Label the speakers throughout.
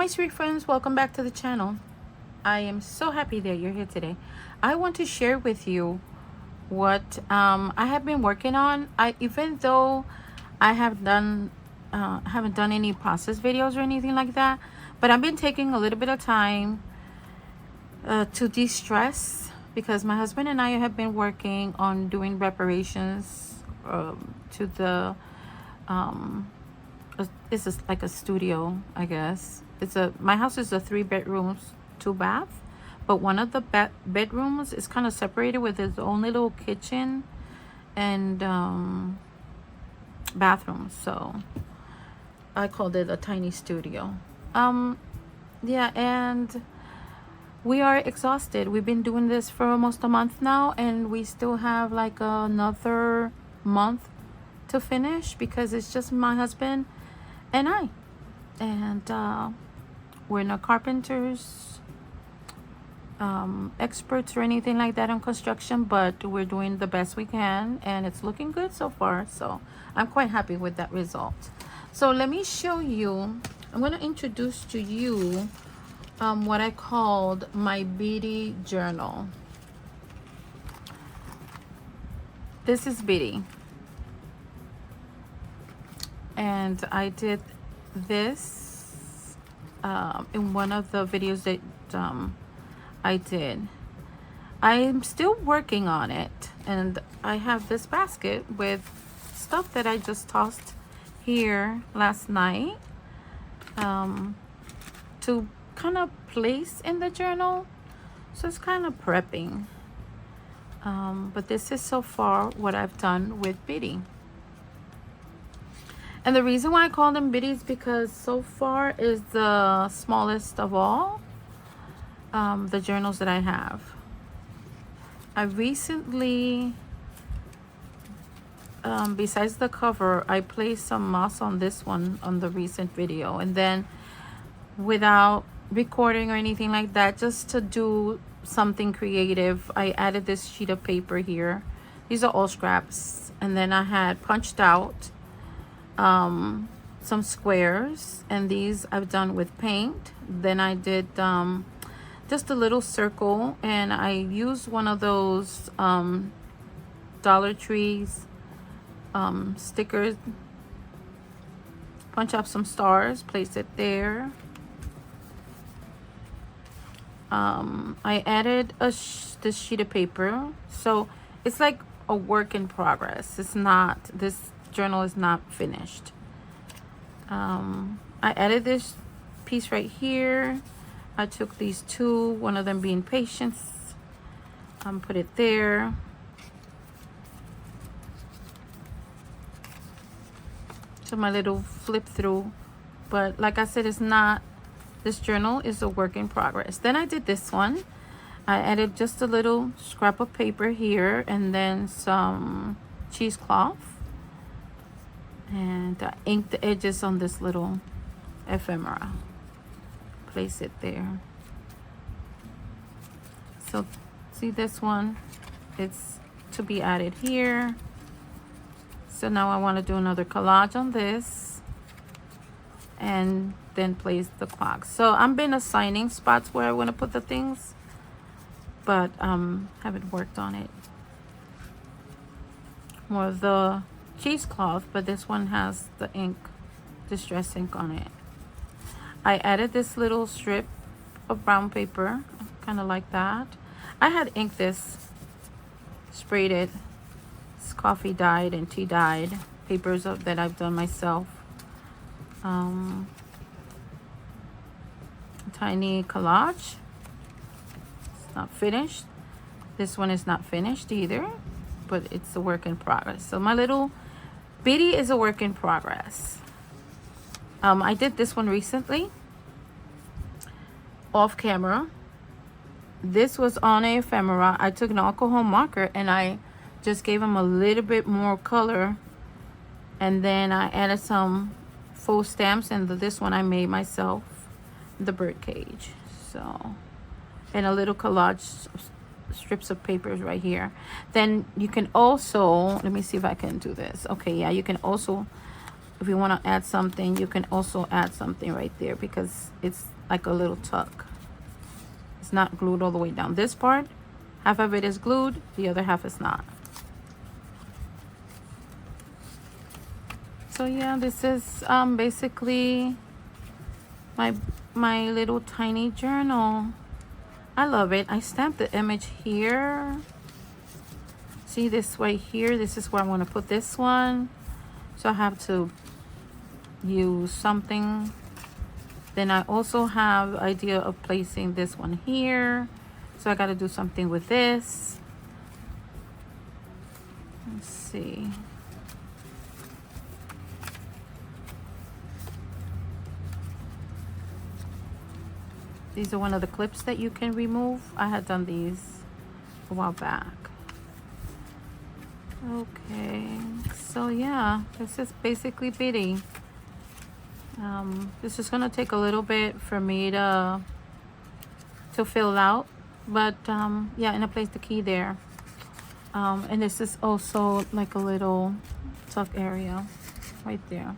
Speaker 1: my sweet friends, welcome back to the channel. I am so happy that you're here today. I want to share with you what I have been working on. Even though I haven't done any process videos or anything like that, but I've been taking a little bit of time to de-stress because my husband and I have been working on doing reparations to the this is like a studio, I guess. My house is a 3 bedrooms, 2 bath, but one of the bedrooms is kind of separated with its own little kitchen and bathroom. So I called it a tiny studio. Yeah, and we are exhausted. We've been doing this for almost a month now, and we still have like another month to finish because it's just my husband and I. And we're not carpenters, experts or anything like that on construction, but we're doing the best we can, and it's looking good so far. So I'm quite happy with that result. So let me show you. I'm going to introduce to you what I called my beady journal. This is beady, and I did this in one of the videos that I did. I'm still working on it, and I have this basket with stuff that I just tossed here last night to kind of place in the journal. So it's kind of prepping, but this is so far what I've done with beady. And the reason why I call them beady is because so far is the smallest of all the journals that I have. I recently, besides the cover, I placed some moss on this one on the recent video, and then without recording or anything like that, just to do something creative, I added this sheet of paper here. These are all scraps, and then I had punched out some squares, and these I've done with paint. Then I did just a little circle, and I used one of those Dollar Trees stickers, punch up some stars, place it there. I added this sheet of paper, so it's like a work in progress. It's not, this journal is not finished. I added this piece right here. I took these two, one of them being patience, put it there. So my little flip through, but like I said, it's not, this journal is a work in progress. Then I did this one. I added just a little scrap of paper here, and then some cheesecloth, and I inked the edges on this little ephemera. Place it there. So see this one, it's to be added here. So now I want to do another collage on this, and then place the clock. So I've been assigning spots where I want to put the things, but haven't worked on it. More of the cheesecloth, but this one has the ink, distress ink on it. I added this little strip of brown paper, kind of like that. I had inked this, sprayed it. It's coffee dyed and tea dyed papers that I've done myself. Tiny collage. It's not finished. This one is not finished either, but it's a work in progress. So my little beady is a work in progress. I did this one recently off camera. This was on a ephemera. I took an alcohol marker and I just gave them a little bit more color, and then I added some faux stamps, and this one I made myself, the bird cage. So, and a little collage strips of papers right here. Then you can also, let me see if I can do this. Okay, yeah, you can also, if you want to add something, you can also add something right there, because it's like a little tuck. It's not glued all the way down. This part, half of it is glued, the other half is not. So yeah, this is basically my little tiny journal. I love it. I stamped the image here. See this right here? This is where I want to put this one. So I have to use something. Then I also have the idea of placing this one here. So I got to do something with this. Let's see. These are one of the clips that you can remove. I had done these a while back. Okay, so yeah, this is basically bitty. This is gonna take a little bit for me to fill out, but yeah, and I placed the key there. And this is also like a little tuck area right there.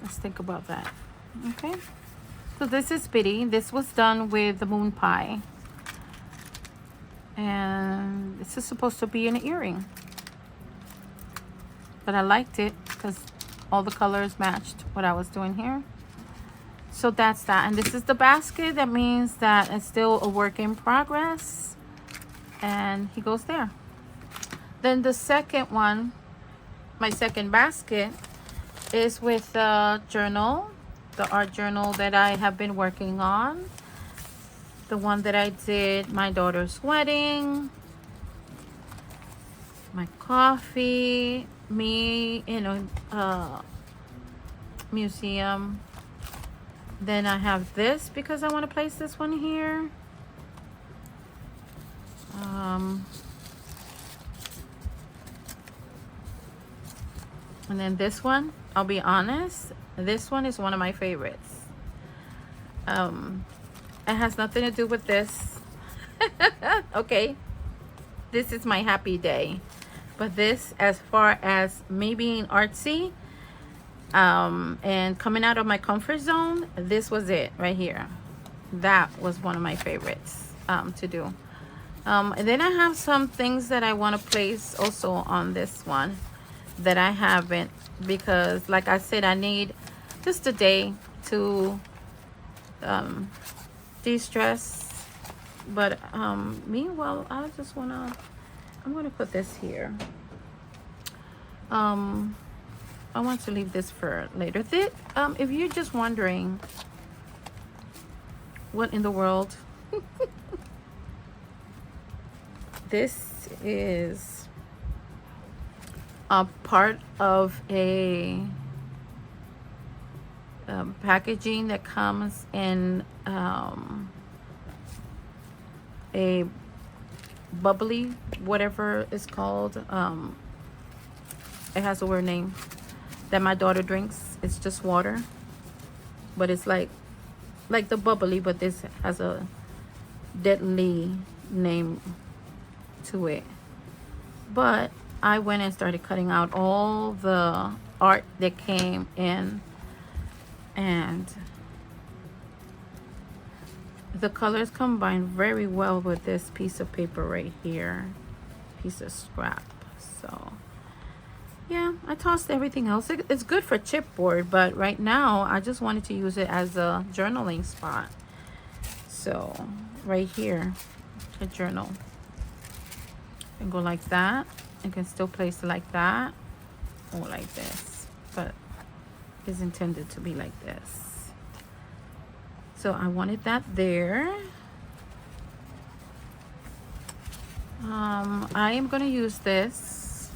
Speaker 1: Let's think about that. Okay, so this is bitty. This was done with the moon pie, and this is supposed to be an earring, but I liked it because all the colors matched what I was doing here. So that's that. And this is the basket. That means that it's still a work in progress, and he goes there. Then the second one, my second basket, is with the journal, the art journal that I have been working on, the one that I did my daughter's wedding, my coffee, me in a museum. Then I have this because I want to place this one here. And then this one, I'll be honest, this one is one of my favorites. It has nothing to do with this. Okay, this is my happy day, but this, as far as me being artsy and coming out of my comfort zone, this was it right here. That was one of my favorites to do. And then I have some things that I want to place also on this one that I haven't, because like I said, I need just a day to de-stress. But meanwhile, I just wanna, I'm gonna put this here. I want to leave this for later. If you're just wondering what in the world this is, a part of a packaging that comes in a bubbly, whatever it's called. It has a weird name that my daughter drinks. It's just water, but it's like the bubbly, but this has a deadly name to it. But I went and started cutting out all the art that came in, and the colors combine very well with this piece of paper right here, piece of scrap. So yeah, I tossed everything else. It's good for chipboard, but right now I just wanted to use it as a journaling spot. So right here, a journal, and go like that. You can still place it like that or like this, but it's intended to be like this. So I wanted that there. I am going to use this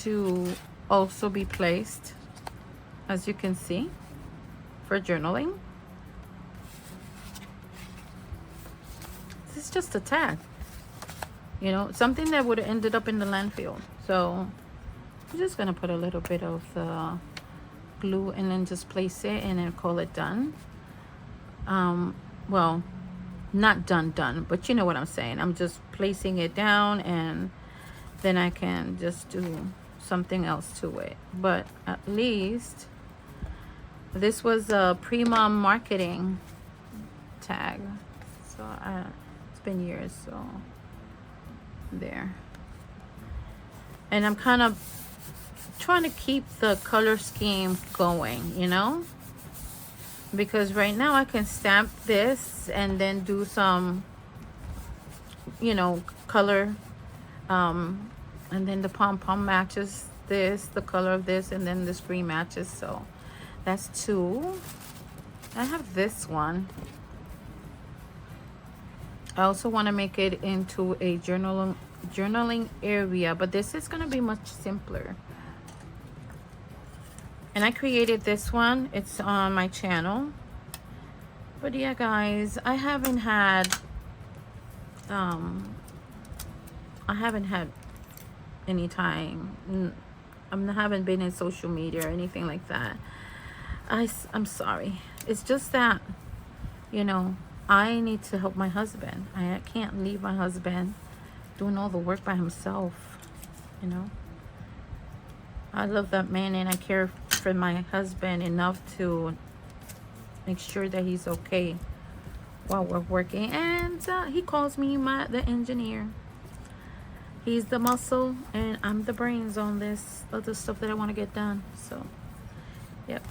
Speaker 1: to also be placed, as you can see, for journaling. This is just a tag. You know, something that would have ended up in the landfill. So I'm just gonna put a little bit of the glue and then just place it and then call it done. Well, not done, but you know what I'm saying. I'm just placing it down, and then I can just do something else to it. But at least this was a pre-mom marketing tag, so it's been years, so there. And I'm kind of trying to keep the color scheme going, you know, because right now I can stamp this and then do some, you know, color, and then the pom-pom matches this, the color of this, and then the screen matches. So that's two. I have this one. I also want to make it into a journaling area, but this is going to be much simpler. And I created this one. It's on my channel. But yeah, guys, I haven't had any time. I haven't been in social media or anything like that. I'm sorry. It's just that, you know, I need to help my husband. I can't leave my husband doing all the work by himself, you know. I love that man, and I care for my husband enough to make sure that he's okay while we're working. And he calls me the engineer. He's the muscle, and I'm the brains on this other stuff that I want to get done. So, yep,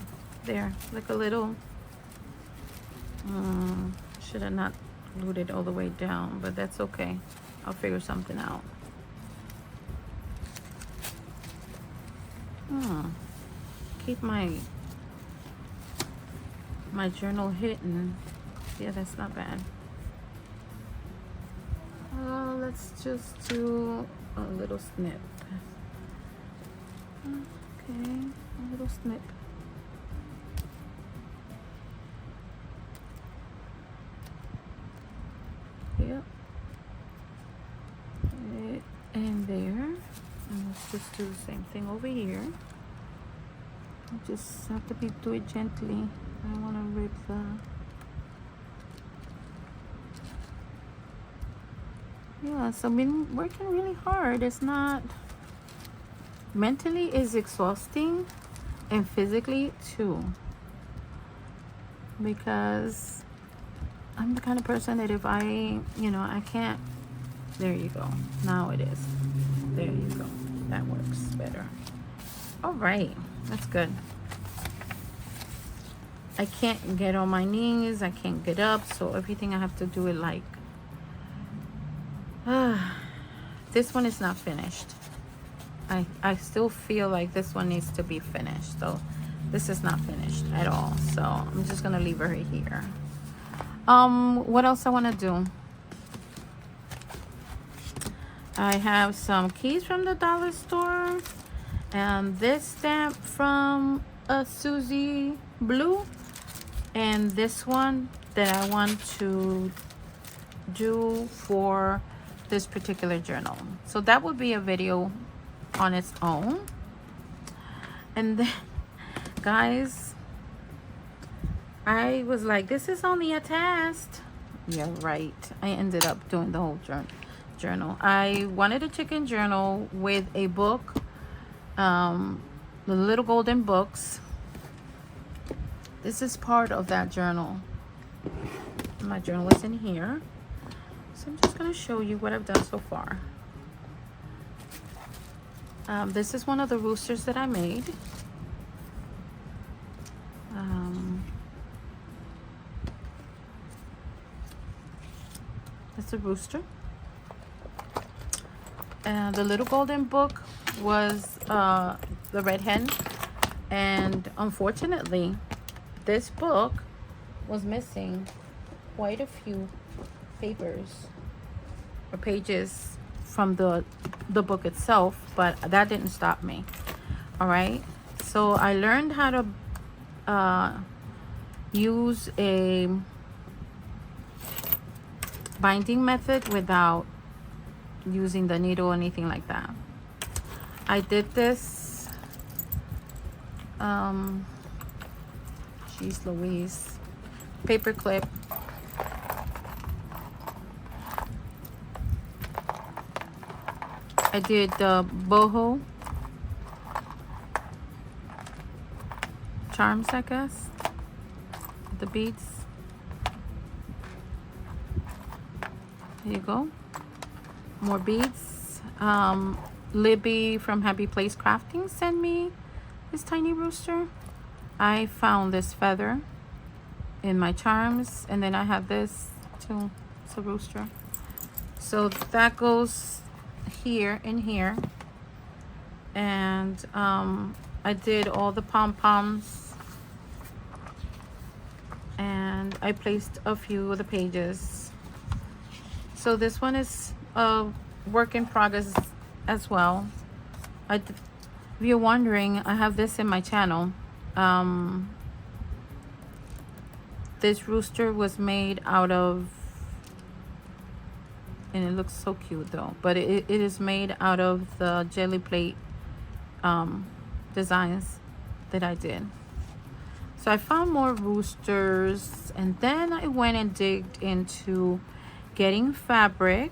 Speaker 1: there, like a little. Should have not glued it all the way down, but that's okay. I'll figure something out. Keep my journal hidden. Yeah, that's not bad. Let's just do a little snip. Okay, a little snip. Yep. And there. And let's just do the same thing over here. I just have to do it gently. I don't want to rip the... Yeah, so I've been working really hard. It's not... Mentally is exhausting, and physically too. Because I'm the kind of person that if I, you know, I can't... There you go. Now it is. There you go. That works better. All right. That's good. I can't get on my knees. I can't get up. So everything I have to do it like... this one is not finished. I still feel like this one needs to be finished. So this is not finished at all. So I'm just going to leave her here. What else I want to do? I have some keys from the dollar store, and this stamp from Susie Blue, and this one that I want to do for this particular journal. So that would be a video on its own. And then, guys, I was like, this is only a test. Yeah, right. I ended up doing the whole journal. I wanted a chicken journal with a book, the little golden books. This is part of that journal. My journal is in here. So I'm just going to show you what I've done so far. This is one of the roosters that I made. That's a rooster. The little golden book was the red hen. And unfortunately, this book was missing quite a few papers or pages from the book itself, but that didn't stop me. All right, so I learned how to use a binding method without using the needle or anything like that. I did this Jeez Louise. paper clip. I did the boho charms, I guess, the beads. There you go. More beads. Libby from Happy Place Crafting sent me this tiny rooster. I found this feather in my charms, and then I have this too. It's a rooster. So that goes here and here. And I did all the pom-poms, and I placed a few of the pages. So this one is a work in progress as well. If you're wondering, I have this in my channel. This rooster was made out of, and it looks so cute though, but it is made out of the jelly plate designs that I did. So I found more roosters, and then I went and digged into getting fabric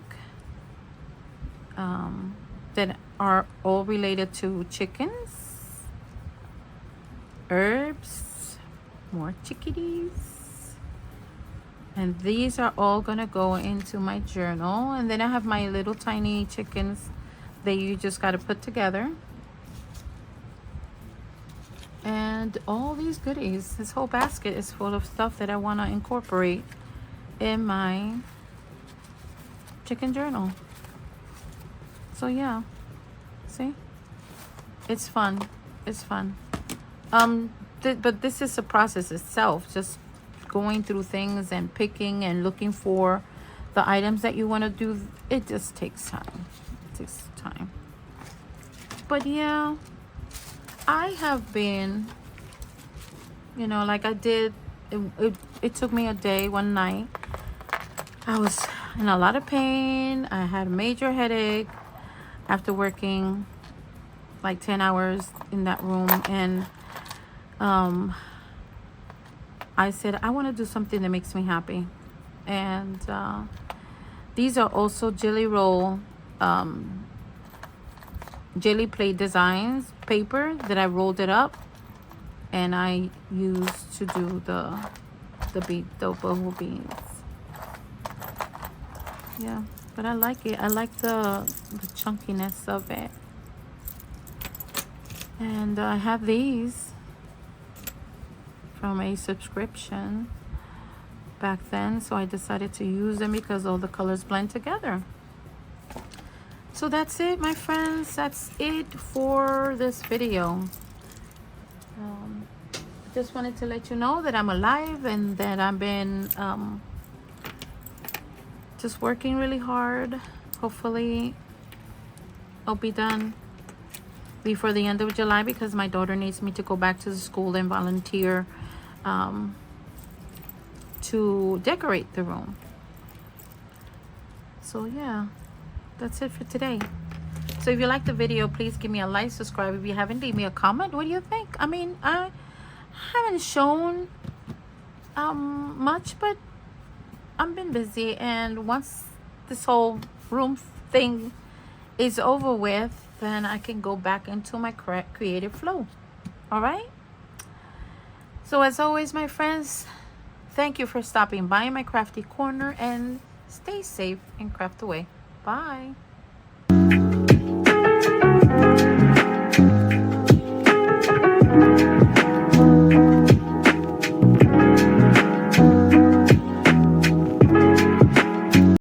Speaker 1: that are all related to chickens, herbs, more chickadees, and these are all gonna go into my journal. And then I have my little tiny chickens that you just got to put together, and all these goodies. This whole basket is full of stuff that I want to incorporate in my chicken journal. So yeah, see, it's fun. It's fun. But this is a process itself, just going through things and picking and looking for the items that you want to do. It just takes time. It takes time. But yeah, I have been, you know, like I did, it took me a day, one night. I was in a lot of pain. I had a major headache after working like 10 hours in that room. And I said, I want to do something that makes me happy. And these are also jelly roll, jelly plate designs paper that I rolled it up, and I used to do the boho beans. Yeah, but I like it. I like the chunkiness of it. And I have these from a subscription back then, so I decided to use them because all the colors blend together. So that's it, my friends. That's it for this video. Just wanted to let you know that I'm alive and that I've been just working really hard. Hopefully I'll be done before the end of July, because my daughter needs me to go back to the school and volunteer to decorate the room. So yeah, that's it for today. So if you like the video, please give me a like, subscribe. If you haven't, leave me a comment. What do you think? I mean, I haven't shown much, but I've been busy, and once this whole room thing is over with, then I can go back into my creative flow. All right, so as always, my friends, thank you for stopping by my crafty corner, and stay safe and craft away. Bye.